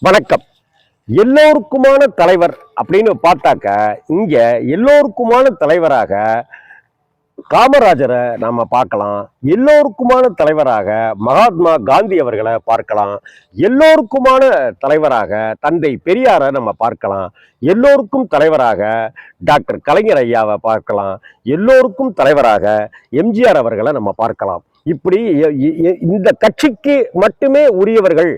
வணக்கம். எல்லோருக்குமான தலைவர் அப்படின்னு பார்த்தாக்க இங்க எல்லோருக்குமான தலைவராக காமராஜரை நாம பார்க்கலாம். எல்லோருக்குமான தலைவராக மகாத்மா காந்தி அவர்களை பார்க்கலாம். எல்லோருக்குமான தலைவராக தந்தை பெரியாரை நம்ம பார்க்கலாம். எல்லோருக்கும் தலைவராக டாக்டர் கலைஞர் ஐயாவை பார்க்கலாம். எல்லோருக்கும் தலைவராக எம்ஜிஆர் அவர்களை நம்ம பார்க்கலாம். இப்படி இந்த கட்சிக்கு மட்டுமே உரியவர்கள்,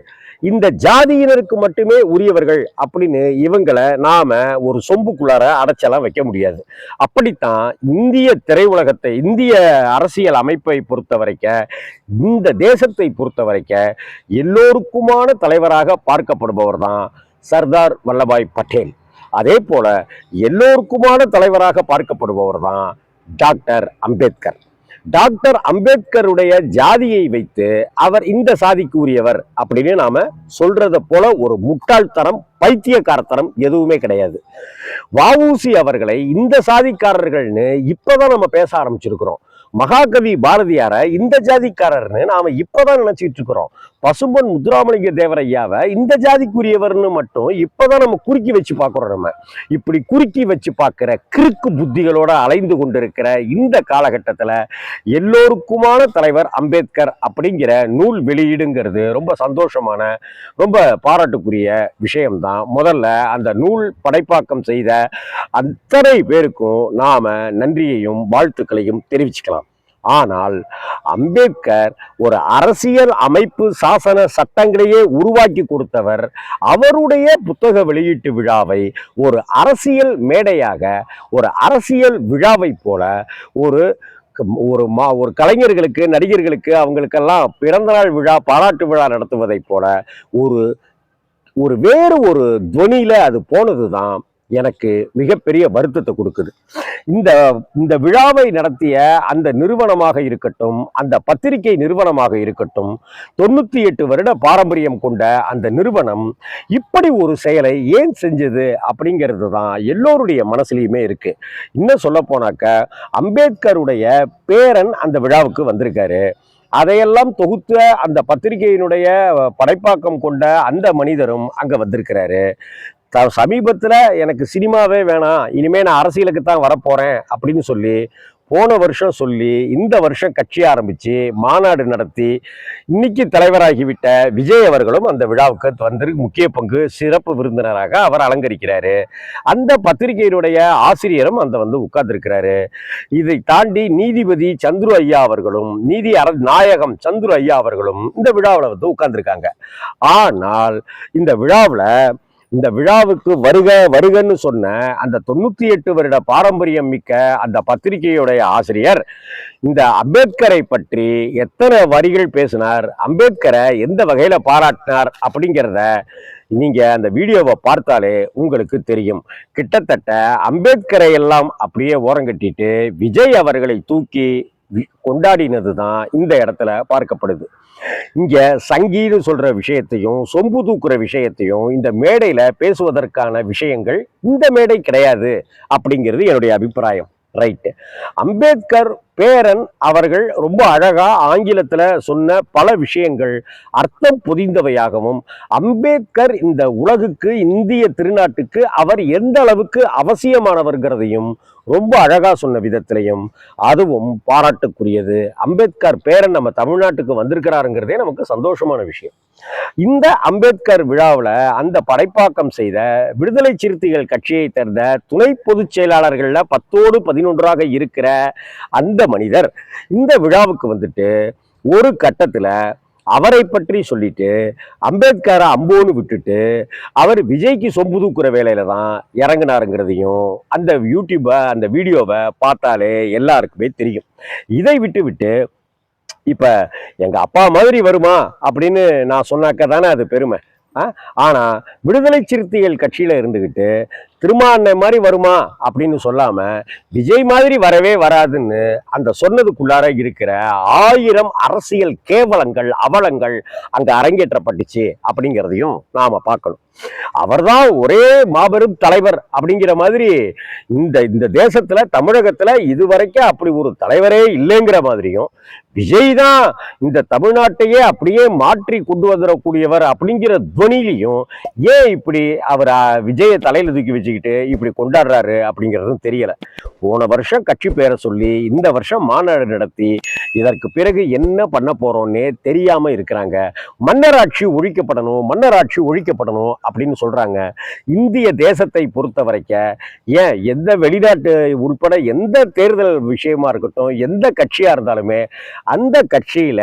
இந்த ஜாதியினருக்கு மட்டுமே உரியவர்கள் அப்படின்னு இவங்களை நாம ஒரு சொம்புக்குள்ளார அடைச்செல்லாம் வைக்க முடியாது. அப்படித்தான் இந்திய திரையுலகத்தை, இந்திய அரசியல் அமைப்பை பொறுத்த வரைக்கும், இந்த தேசத்தை பொறுத்த வரைக்கும் எல்லோருக்குமான தலைவராக பார்க்கப்படுபவர் தான் சர்தார் வல்லபாய் பட்டேல். அதே போல எல்லோருக்குமான தலைவராக பார்க்கப்படுபவர் தான் டாக்டர் அம்பேத்கர். டாக்டர் அம்பேத்கருடைய ஜாதியை வைத்து அவர் இந்த சாதிக்கு உரியவர் அப்படின்னு நாம சொல்றத போல ஒரு முட்டாள்தனம், பைத்தியக்காரத்தனம் எதுவுமே கிடையாது. வஉசி அவர்களை இந்த சாதிக்காரர்கள்னு இப்பதான் நம்ம பேச ஆரம்பிச்சிருக்கிறோம். மகாகவி பாரதியார இந்த ஜாதிக்காரர்னு நாம இப்பதான் நினைச்சிட்டு இருக்கிறோம். பசும்பொன் முத்துராமலிங்க தேவரையாவை இந்த ஜாதிக்குரியவர்னு மட்டும் இப்பதான் நம்ம குறுக்கி வச்சு பார்க்கிறோம். நம்ம இப்படி குறுக்கி வச்சு பார்க்கிற கிறுக்கு புத்திகளோட அலைந்து கொண்டிருக்கிற இந்த காலகட்டத்துல எல்லோருக்குமான தலைவர் அம்பேத்கர் அப்படிங்கிற நூல் வெளியீடுங்கிறது ரொம்ப சந்தோஷமான, ரொம்ப பாராட்டுக்குரிய விஷயம்தான். முதல்ல அந்த நூல் படைப்பாக்கம் செய்த அத்தனை பேருக்கும் நாம நன்றியையும் வாழ்த்துக்களையும் தெரிவிச்சுக்கலாம். ஆனால் அம்பேத்கர் ஒரு அரசியல் அமைப்பு, சாசன சட்டங்களையே உருவாக்கி கொடுத்தவர். அவருடைய புத்தக வெளியீட்டு விழாவை ஒரு அரசியல் மேடையாக, ஒரு அரசியல் விழாவை போல ஒரு ஒரு கலைஞர்களுக்கு, நடிகர்களுக்கு, அவங்களுக்கெல்லாம் பிறந்தநாள் விழா, பாராட்டு விழா நடத்துவதை போல ஒரு வேறு ஒரு துவனியில அது போனதுதான் எனக்கு மிகப்பெரிய வருத்தத்தை கொடுக்குது. இந்த விழாவை நடத்திய அந்த நிறுவனமாக இருக்கட்டும், அந்த பத்திரிகை நிறுவனமாக இருக்கட்டும், 98 வருட பாரம்பரியம் கொண்ட அந்த நிறுவனம் இப்படி ஒரு செயலை ஏன் செஞ்சது அப்படிங்கிறது தான் எல்லோருடைய மனசுலையுமே இருக்கு. இன்னும் சொல்ல போனாக்க அம்பேத்கருடைய பேரன் அந்த விழாவுக்கு வந்திருக்காரு. அதையெல்லாம் தொகுத்த அந்த பத்திரிகையினுடைய படைப்பாக்கம் கொண்ட அந்த மனிதரும் அங்க வந்திருக்கிறாரு. சமீபத்தில் எனக்கு சினிமாவே வேணாம், இனிமே நான் அரசியலுக்கு தான் வரப்போறேன் அப்படின்னு சொல்லி போன வருஷம் சொல்லி இந்த வருஷம் கட்சி ஆரம்பிச்சு மாநாடு நடத்தி இன்னைக்கு தலைவராகிவிட்ட விஜய் அவர்களும் அந்த விழாவுக்கு வந்து முக்கிய பங்கு, சிறப்பு விருந்தினராக அவர் அலங்கரிக்கிறாரு. அந்த பத்திரிகையினுடைய ஆசிரியரும் அந்த வந்து உட்கார்ந்துருக்கிறாரு. இதை தாண்டி நீதிபதி சந்துரு ஐயா அவர்களும், நாயகம் சந்துரு ஐயா அவர்களும் இந்த விழாவில் வந்து உட்கார்ந்துருக்காங்க. ஆனால் இந்த விழாவுக்கு வருகன்னு சொன்ன அந்த 98 வருட பாரம்பரியம் மிக்க அந்த பத்திரிகையுடைய ஆசிரியர் இந்த அம்பேத்கரை பற்றி எத்தனை வரிகள் பேசினார், அம்பேத்கரை எந்த வகையில பாராட்டினார் அப்படிங்கிறத நீங்க அந்த வீடியோவை பார்த்தாலே உங்களுக்கு தெரியும். கிட்டத்தட்ட அம்பேத்கரை எல்லாம் அப்படியே ஓரங்கட்டிட்டு விஜய் அவர்களை தூக்கி கொண்டாடினது தான் இந்த இடத்துல பார்க்கப்படுது. இங்க சங்கீடு சொல்ற விஷயத்தையும், சொம்பு தூக்குற விஷயத்தையும் இந்த மேடையில பேசுவதற்கான விஷயங்கள் இந்த மேடை கிடையாது அப்படிங்கிறது என்னுடைய அபிப்பிராயம். ரைட்டு. அம்பேத்கர் பேரன் அவர்கள் ரொம்ப அழகா ஆங்கிலத்துல சொன்ன பல விஷயங்கள் அர்த்தம் பொதிந்தவையாகவும், அம்பேத்கர் இந்த உலகுக்கு, இந்திய திருநாட்டுக்கு அவர் எந்த அளவுக்கு அவசியமானவர்கிறதையும் ரொம்ப அழகா சொன்ன விதத்திலையும் அதுவும் பாராட்டுக்குரியது. அம்பேத்கர் பேரன் நம்ம தமிழ்நாட்டுக்கு வந்திருக்கிறாருங்கிறதே நமக்கு சந்தோஷமான விஷயம். இந்த அம்பேத்கர் விழாவில் அந்த படைப்பாக்கம் செய்த விடுதலை சிறுத்தைகள் கட்சியை சேர்ந்த துணை பொதுச் செயலாளர்கள்ல 10ஓடு 11ஆக இருக்கிற அந்த மனிதர் இந்த விழாவுக்கு வந்துட்டு ஒரு கட்டத்துல அவரை பற்றி சொல்லிட்டு அம்பேத்கரை அம்போன்னு விட்டுட்டு அவர் விஜய்க்கு சொம்பு தூக்குற வேலையில தான் இறங்கினாருங்கிறதையும் அந்த அந்த வீடியோவை பார்த்தாலே எல்லாருக்குமே தெரியும். இதை விட்டு இப்ப எங்க அப்பா மாதிரி வருமா அப்படின்னு நான் சொன்னாக்க தானே அது பெருமை. ஆனா விடுதலை சிறுத்தைகள் கட்சியில இருந்துகிட்டு திருமாவளவன் மாதிரி வருமா அப்படின்னு சொல்லாம விஜய் மாதிரி வரவே வராதுன்னு அந்த சொன்னதுக்குள்ளார இருக்கிற 1000 அரசியல் கேவலங்கள், அவலங்கள் அங்க அரங்கேற்றப்பட்டுச்சு அப்படிங்கிறதையும் நாம பார்க்கணும். அவர்தான் ஒரே மாபெரும் தலைவர் அப்படிங்கிற மாதிரி இந்த தேசத்துல, தமிழகத்துல இதுவரைக்கும் அப்படி ஒரு தலைவரே இல்லைங்கிற மாதிரியும், விஜய் தான் இந்த தமிழ்நாட்டையே அப்படியே மாற்றி கொண்டு வந்துடக்கூடியவர் அப்படிங்கிற துவனிலையும் ஏன் இப்படி அவர் விஜயை தலையில தூக்கி வச்சுக்கிட்டு இப்படி கொண்டாடுறாரு அப்படிங்கிறதும் தெரியல. போன வருஷம் கட்சி பேரை சொல்லி இந்த வருஷம் மாநாடு நடத்தி இதற்கு பிறகு என்ன பண்ண போறோம்னே தெரியாம இருக்கிறாங்க. மன்னராட்சி ஒழிக்கப்படணும், மன்னராட்சி ஒழிக்கப்படணும் அப்படின்னு சொல்றாங்க. இந்திய தேசத்தை பொறுத்த வரைக்கும் ஏன் எந்த வெளிநாட்டு உட்பட எந்த தேர்தல் விஷயமா இருக்கட்டும், எந்த கட்சியா இருந்தாலுமே அந்த கட்சியில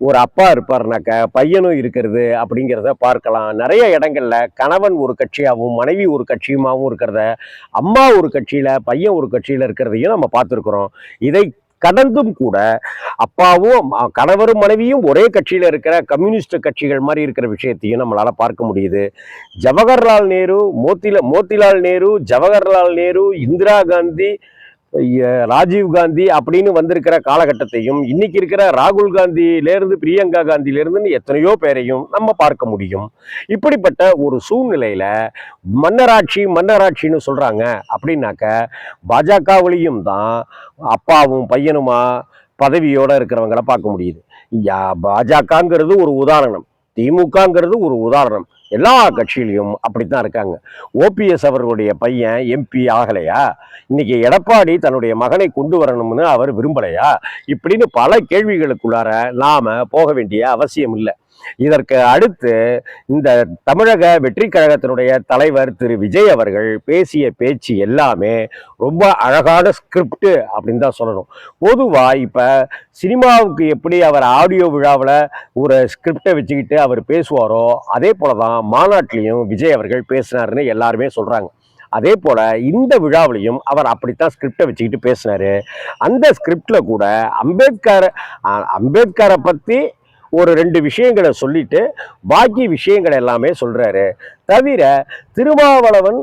ஒரு அப்பா இருப்பாருனாக்க பையனும் இருக்கிறது அப்படிங்கிறத பார்க்கலாம். நிறைய இடங்கள்ல கணவன் ஒரு கட்சியாகவும் மனைவி ஒரு கட்சியுமாவும் இருக்கிறத, அம்மா ஒரு கட்சியில பையன் ஒரு கட்சியில இருக்கிறதையும் நம்ம பார்த்துருக்குறோம். இதை கடந்தும் கூட அப்பாவும் கணவரும் மனைவியும் ஒரே கட்சியில இருக்கிற கம்யூனிஸ்ட் கட்சிகள் மாதிரி இருக்கிற விஷயத்தையும் நம்மளால பார்க்க முடியுது. ஜவஹர்லால் நேரு, மோத்திலால் நேரு, ஜவஹர்லால் நேரு, இந்திரா காந்தி, ராஜீவ் காந்தி அப்படின்னு வந்திருக்கிற காலகட்டத்தையும் இன்னைக்கு இருக்கிற ராகுல் காந்தியிலேருந்து பிரியங்கா காந்தியிலேருந்து எத்தனையோ பேரையும் நம்ம பார்க்க முடியும். இப்படிப்பட்ட ஒரு சூழ்நிலையில மன்னராட்சின்னு சொல்றாங்க அப்படின்னாக்க பாஜகவிலையும் தான் அப்பாவும் பையனுமா பதவியோட இருக்கிறவங்களை பார்க்க முடியுது. பாஜகங்கிறது ஒரு உதாரணம், திமுகங்கிறது ஒரு உதாரணம். எல்லா கட்சியிலையும் அப்படித்தான் இருக்காங்க. ஓபிஎஸ் அவர்களுடைய பையன் எம்பி ஆகலையா? இன்னைக்கு எடப்பாடி தன்னுடைய மகனை கொண்டு வரணும்னு அவர் விரும்பலையா? இப்படின்னு பல கேள்விகளுக்குள்ளார நாம போக வேண்டிய அவசியம் இல்லை. இதற்கு அடுத்து இந்த தமிழக வெற்றி கழகத்தினுடைய தலைவர் திரு விஜய் அவர்கள் பேசிய பேச்சு எல்லாமே ரொம்ப அழகான ஸ்கிரிப்ட் அப்படின்னு தான் சொல்லணும். பொதுவா இப்ப சினிமாவுக்கு எப்படி அவர் ஆடியோ விழாவில் ஒரு ஸ்கிரிப்டை வச்சுக்கிட்டு அவர் பேசுவாரோ அதே போலதான் மாநாட்டிலையும் விஜய் அவர்கள் பேசினாருன்னு எல்லாருமே சொல்றாங்க. அதே போல இந்த விழாவிலையும் அவர் அப்படித்தான் ஸ்கிரிப்டை வச்சுக்கிட்டு பேசினாரு. அந்த ஸ்கிரிப்ட்ல கூட அம்பேத்கரை பத்தி ஒரு 2 விஷயங்களை சொல்லிட்டு பாக்கி விஷயங்கள் எல்லாமே சொல்றாரு. தவிர திருமாவளவன்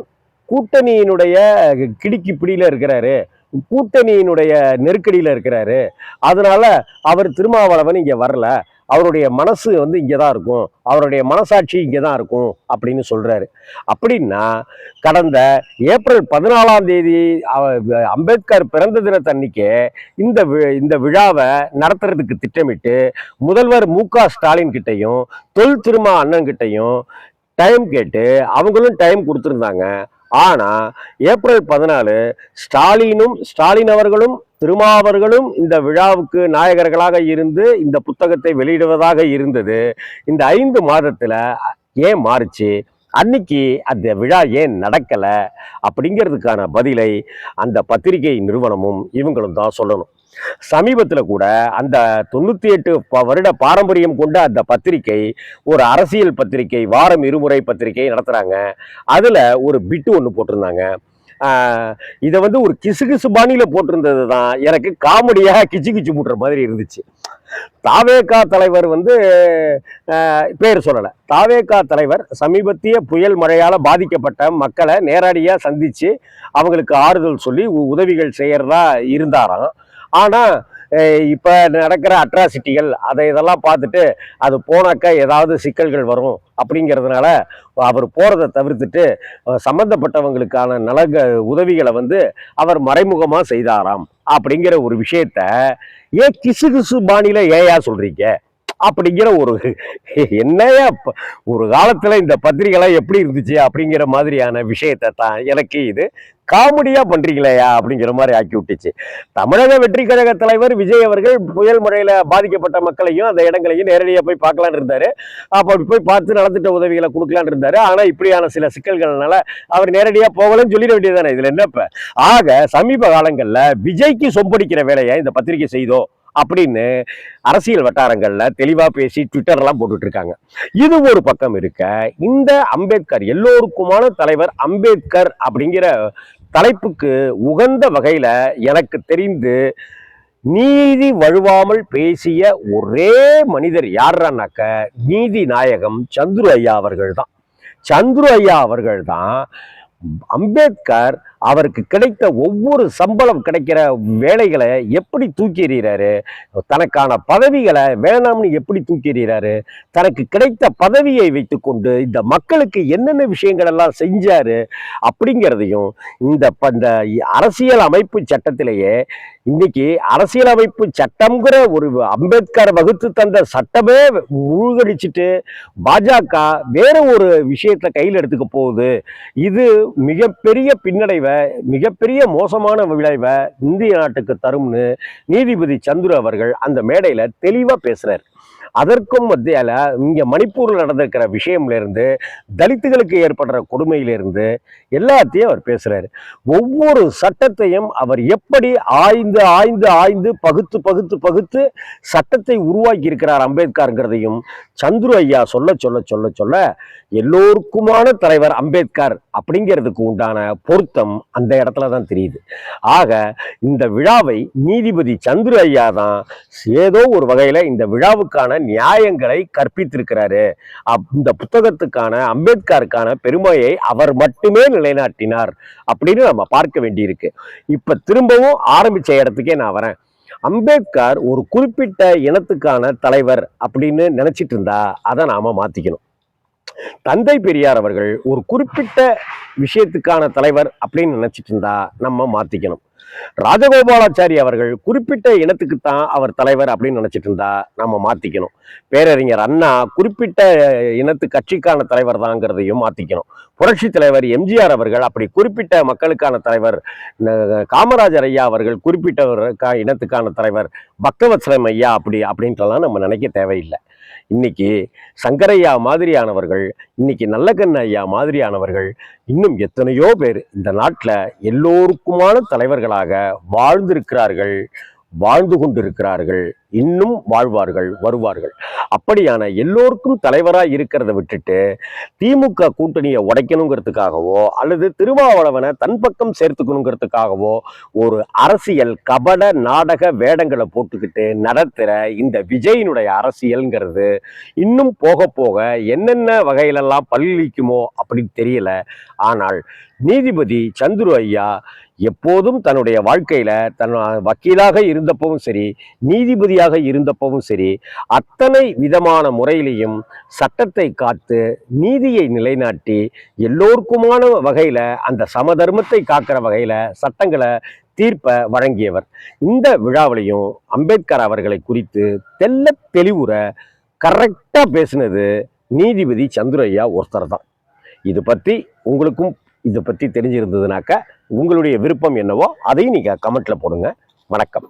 கூட்டணியினுடைய கிடுக்கி பிடியில இருக்கிறாரு, கூட்டணியினுடைய நெருக்கடியில இருக்கிறாரு, அதனால அவர் திருமாவளவன் இங்க வரல, அவருடைய மனசு இங்கதான் இருக்கும், அவருடைய மனசாட்சி இங்கதான் இருக்கும் அப்படின்னு சொல்றாரு. அப்படின்னா கடந்த ஏப்ரல் 14ஆம் தேதி அம்பேத்கர் பிறந்த தினத்தன்னைக்கே இந்த விழாவை நடத்துறதுக்கு திட்டமிட்டு முதல்வர் மு.க. ஸ்டாலின் கிட்டையும் தொல் திருமா அண்ணன் கிட்டையும் டைம் கேட்டு அவங்களும் டைம் கொடுத்துருந்தாங்க. ஆனா ஏப்ரல் 14 ஸ்டாலின் அவர்களும் திருமாவர்களும் இந்த விழாவுக்கு நாயகர்களாக இருந்து இந்த புத்தகத்தை வெளியிடுவதாக இருந்தது. இந்த 5 மாதத்துல ஏன் மாறுச்சு, அன்னைக்கு அந்த விழா ஏன் நடக்கல அப்படிங்கிறதுக்கான பதிலை அந்த பத்திரிகை நிறுவனமும் இவங்களும் தான் சொல்லணும். சமீபத்தில் கூட அந்த 98 வருட பாரம்பரியம் கொண்ட அந்த பத்திரிகை ஒரு அரசியல் பத்திரிகை, வாரம் 2 முறை பத்திரிகை நடத்துறாங்க. அதுல ஒரு பிட்டு ஒன்று போட்டிருந்தாங்க. இதை ஒரு கிசு பாணியில போட்டிருந்தது தான் எனக்கு காமெடியாக கிச்சு மூட்டுற மாதிரி இருந்துச்சு. தாவேகா தலைவர் பேர் சொல்லலை, தாவேகா தலைவர் சமீபத்திய புயல் மழையால பாதிக்கப்பட்ட மக்களை நேரடியா சந்திச்சு அவங்களுக்கு ஆறுதல் சொல்லி உதவிகள் செய்யறதா இருந்தாராம். ஆனா இப்ப நடக்கிற அட்ராசிட்டிகள் இதெல்லாம் பார்த்துட்டு அது போனாக்க ஏதாவது சிக்கல்கள் வரும் அப்படிங்கிறதுனால அவர் போறதை தவிர்த்துட்டு சம்பந்தப்பட்டவங்களுக்கான உதவிகளை அவர் மறைமுகமா செய்தாராம் அப்படிங்கிற ஒரு விஷயத்த ஏன் கிசு பாணியில ஏயா சொல்றீங்க அப்படிங்கிற ஒரு என்னையா ஒரு காலத்துல இந்த பத்திரிகைலாம் எப்படி இருந்துச்சு அப்படிங்கிற மாதிரியான விஷயத்தை தான் எனக்கு இது காமெடியா பண்றீங்களேயா அப்படிங்கிற மாதிரி ஆக்கி விட்டுச்சு. தமிழக வெற்றி கழக தலைவர் விஜய் அவர்கள் புயல் முறையில பாதிக்கப்பட்ட மக்களையும் அந்த இடங்களையும் நேரடியாக போய் பார்க்கலான்னு இருந்தாரு. அப்ப போய் பார்த்து நலத்திட்ட உதவிகளை கொடுக்கலான்னு இருந்தாரு. ஆனா இப்படியான சில சிக்கல்கள்னால அவர் நேரடியா போகலன்னு சொல்லிட வேண்டியதுதானே இதுல என்னப்ப. ஆக சமீப காலங்கள்ல விஜய்க்கு சொம்படிக்கிற வேலையை இந்த பத்திரிகை செய்தோ அப்படின்னு அரசியல் வட்டாரங்கள்ல தெளிவா பேசி ட்விட்டர்லாம் போட்டுட்டு இருக்காங்க. இது ஒரு பக்கம் இருக்க, இந்த அம்பேத்கர் எல்லோருக்குமான தலைவர் அம்பேத்கர் அப்படிங்கிற தலைப்புக்கு உகந்த வகையில எனக்கு தெரிந்து நீதி வழுவாமல் பேசிய ஒரே மனிதர் யாருன்னாக்க நீதி நாயகம் சந்துரு ஐயா அவர்கள் தான். சந்துரு ஐயா அவர்கள் தான் அம்பேத்கர் அவருக்கு கிடைத்த ஒவ்வொரு சம்பளம் கிடைக்கிற வேலைகளை எப்படி தூக்கி எறிகிறாரு, தனக்கான பதவிகளை வேணாம்னு எப்படி தூக்கி எறிகிறாரு, தனக்கு கிடைத்த பதவியை வைத்துக்கொண்டு இந்த மக்களுக்கு என்னென்ன விஷயங்கள் எல்லாம் செஞ்சாரு அப்படிங்கிறதையும் இந்த அரசியல் அமைப்பு சட்டத்திலேயே இன்னைக்கு அரசியலமைப்பு சட்டம்ங்கிற ஒரு அம்பேத்கர் வகுத்து தந்த சட்டமே மூழ்கடிச்சிட்டு பாஜக வேற ஒரு விஷயத்தை கையில் எடுத்துக்க போகுது. இது மிகப்பெரிய பின்னடைவை, மிகப்பெரிய மோசமான விளைவை இந்திய நாட்டுக்கு தரும்னு நீதிபதி சந்துரு அவர்கள் அந்த மேடையில தெளிவா பேசுறாரு. அதற்கும் மத்தியால இங்க மணிப்பூர்ல நடந்திருக்கிற விஷயம்ல இருந்து, தலித்துகளுக்கு ஏற்படுற கொடுமையிலிருந்து எல்லாத்தையும் அவர் பேசுறாரு. ஒவ்வொரு சட்டத்தையும் அவர் எப்படி ஆய்ந்து ஆய்ந்து ஆய்ந்து பகுத்து பகுத்து பகுத்து சட்டத்தை உருவாக்கி இருக்கிறார் அம்பேத்கர்ங்கிறதையும் சந்துரு ஐயா சொல்ல சொல்ல சொல்ல சொல்ல எல்லோருக்குமான தலைவர் அம்பேத்கர் அப்படிங்கிறதுக்கு உண்டான பொருத்தம் அந்த இடத்துல தான் தெரியுது. ஆக இந்த விழாவை நீதிபதி சந்துரு ஐயா தான் ஏதோ ஒரு வகையில இந்த விழாவுக்கான நியாயங்களை கற்பித்திருக்கிறாரு. இந்த புத்தகத்துக்கான அம்பேத்கருக்கான பெருமையை அவர் மட்டுமே நிலைநாட்டினார் அப்படின்னு நம்ம பார்க்க வேண்டியிருக்கு. இப்ப திரும்பவும் ஆரம்பிச்ச இடத்துக்கே நான் வரேன். அம்பேத்கர் ஒரு குறிப்பிட்ட இனத்துக்கான தலைவர் அப்படின்னு நினைச்சிட்டு இருந்தா அதை நாம மாத்திக்கணும். தந்தை பெரியார் அவர்கள் ஒரு குறிப்பிட்ட விஷயத்துக்கான தலைவர் அப்படின்னு நினைச்சிட்டு இருந்தா நம்ம மாத்திக்கணும். ராஜகோபாலாச்சாரி அவர்கள் குறிப்பிட்ட இனத்துக்குத்தான் அவர் தலைவர் அப்படின்னு நினைச்சிட்டு இருந்தா நம்ம மாத்திக்கணும். பேரறிஞர் அண்ணா குறிப்பிட்ட இனத்து கட்சிக்கான தலைவர் தாங்கிறதையும் மாத்திக்கணும். புரட்சி தலைவர் எம்ஜிஆர் அவர்கள் அப்படி குறிப்பிட்ட மக்களுக்கான தலைவர், காமராஜர் ஐயா அவர்கள் குறிப்பிட்ட இனத்துக்கான தலைவர், பக்தவத்சலம் ஐயா அப்படின்ட்டுலாம் நம்ம நினைக்க தேவையில்லை. இன்னைக்கு சங்கரையா மாதிரியானவர்கள், இன்னைக்கு நல்லக்கண்ண ஐயா மாதிரியானவர்கள், இன்னும் எத்தனையோ பேர் இந்த நாட்டில் எல்லோருக்குமான தலைவர்களாக வாழ்ந்திருக்கிறார்கள், வாழ்ந்து கொண்டிருக்கிறார்கள், இன்னும் வாழ்வார்கள், வருவார்கள். அப்படியான எல்லோருக்கும் தலைவராக இருக்கிறத விட்டுட்டு திமுக கூட்டணியை உடைக்கணுங்கிறதுக்காகவோ அல்லது திருமாவளவனை தன் பக்கம் சேர்த்துக்கணுங்கிறதுக்காகவோ ஒரு அரசியல் கபட நாடக வேடங்களை போட்டுக்கிட்டு நடத்துகிற இந்த விஜயினுடைய அரசியல்ங்கிறது இன்னும் போக போக என்னென்ன வகையிலெல்லாம் பல்லிக்குமோ அப்படின்னு தெரியல. ஆனால் நீதிபதி சந்துரு ஐயா எப்போதும் தன்னுடைய வாழ்க்கையில தன் வக்கீலாக இருந்தப்பவும் சரி, நீதிபதியாக இருந்தப்பவும் சரி, அத்தனை விதமான முறையிலையும் சட்டத்தை காத்து நீதியை நிலைநாட்டி எல்லோருக்குமான வகையில அந்த சமதர்மத்தை காக்கிற வகையில சட்டங்களை தீர்ப்பை வழங்கியவர். இந்த விழாவிலையும் அம்பேத்கர் அவர்களை குறித்து தெல்ல தெளிவுற கரெக்டா பேசினது நீதிபதி சந்துரு ஐயா ஒருத்தர் தான். இது பற்றி உங்களுக்கும் இதை பற்றி தெரிஞ்சிருந்ததுனாக்க உங்களுடைய விருப்பம் என்னவோ அதையும் நீங்கள் கமெண்ட்ல போடுங்க. வணக்கம்.